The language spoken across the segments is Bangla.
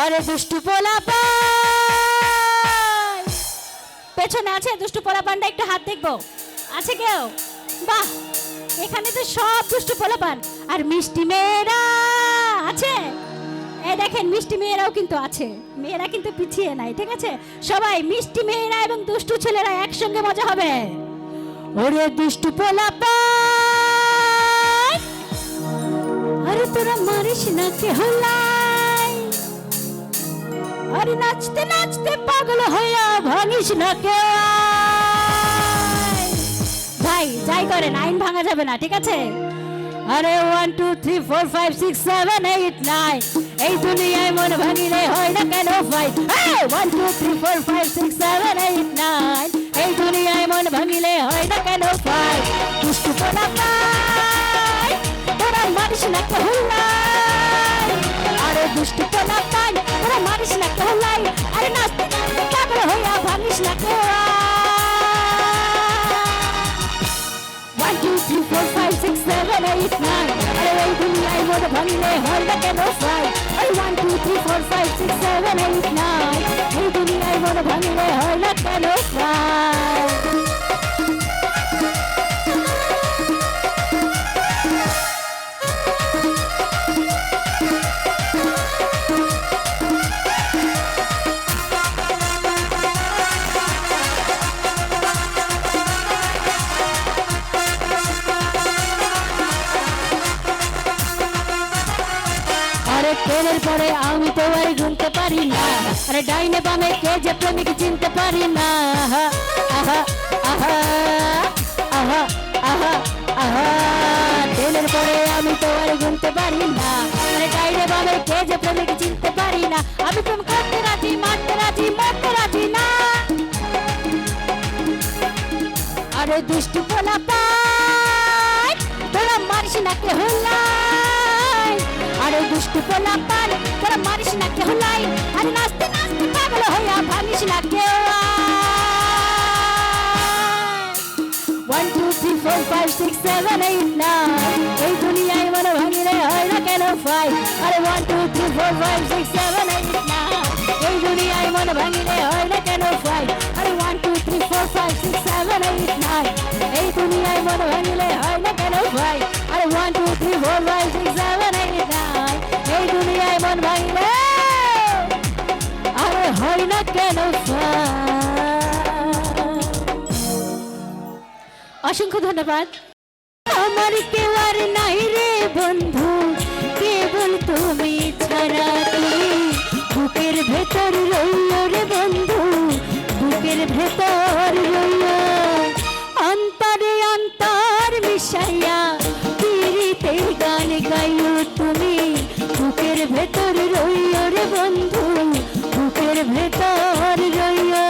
আরে দুষ্টু পোলাপান পেছনে আছে, দুষ্টু পোলাপানটা একটু হাত দেখবো, আছে কেউ? বাহ, এখানে তো সব দুষ্টু পোলাপান আর মিষ্টি মেয়েরা আছে। এই দেখেন মিষ্টি মেয়েরাও কিন্তু আছে, মেয়েরা কিন্তু পিছিয়ে নাই, ঠিক আছে? সবাই মিষ্টি মেয়েরা এবং দুষ্টু ছেলেরা একসঙ্গে মজা হবে। ওরে দুষ্টু পোলাপান, আরে তোরা মারিস না কে হলাই, আরে নাচতে নাচতে পাগল হইয়া ভাঙিস না কে। ভাই যাই করেন আইন ভাঙা যাবে না, ঠিক আছে? আরে 1 2 3 4 5 6 7 8 9 এই দুনিয়ায় মন ভাঙিলে হয় না কেন ভাই? 1 2 3 4 5 6 7 8 9 এই দুনিয়ায় মন ভাঙিলে হয় না কেন ভাই? দুষ্টু পোলাপান তোরা মারিস না কে হলাই, আরে দুষ্টু পোলাপান তোরা মারিস না কে হলাই, আরে নাচতে নাচতে পাগল হইয়া ভাঙিস না কে। 1 2 3 4 5 6 7 8 9 আরে এই দুনিয়ায় মন ভাঙিলে হয় না কেন ভাই? 1 2 3 4 5 6 7 8 9 এই দুনিয়ায় মন ভাঙিলে হয় না কেন ভাই? ট্রেনের পরে আমি তো আর ঘুমতে পারি না, আরে ডাইনে বামে কে যে প্রেমিক চিনতে পারি না। আহা আহা আহা আহা আহা আহা ট্রেনের পরে আমি তো আর ঘুমতে পারি না, আরে ডাইনে বামে কে যে প্রেমিক চিনতে পারি না। আমি প্রেম করতে রাজি, মারতে রাজি, মরতে রাজি না। আরে দুষ্টু পোলাপান তোরা মারিস না কে হলাই, আরে দুষ্টু পোলাপান তোরা মারিস না কে হলাই, আরে নাচতে নাচতে পাগল হইয়া ভাঙিস না কে। 1 2 3 4 5 6 7 8 9 এই দুনিয়ায় মন ভাঙিলে হয় না কেন ভাই? আরে 1 2 3 4 5 6 7 8 9 এই দুনিয়ায় মন ভাঙিলে হয় না কেন ভাই? আরে 1 2 3 4 5 6 7 8 9 এই দুনিয়ায় মন ভাঙিলে হয় না কেন ভাই? আরে 1 2 3 4 5 6 7 8 9 এই দুনিয়ায় মন ভাঙিলে আরে হয় না কেন ভাই? অসংখ্য ধন্যবাদ। আমার কেউ আর নাই রে বন্ধু, কেবল তুমি ছাড়া, তুমি বুকের ভেতর রইলো রে বন্ধু, বুকের ভেতর রইলো, অন্তরে অন্তর মিশাইয়া পীড়িতের গান গাইও তুমি, বুকের ভেতর রইলো রে বন্ধু, বুকের ভেতর রইলো,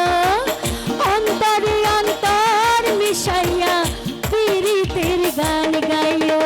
অন্তরে অন্তর মিশাইয়া পীড়িতের গান গাইও।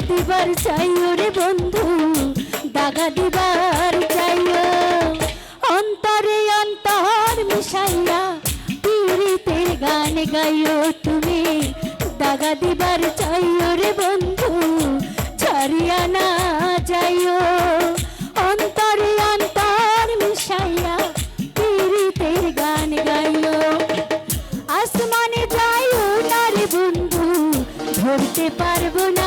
দিবার চাই ওরে বন্ধু, দাগা দিবার চাইও অন্তরে অন্তর মিশাইয়া পীড়িতের গান গাইও তুমি দাগা দিবার চাইও রে বন্ধু ছাড়িয়া না যাইও অন্তরে অন্তর মিশাইয়া পীড়িতের গান গাইও আসমানে যাইও না রে বন্ধু ধরতে পারবো না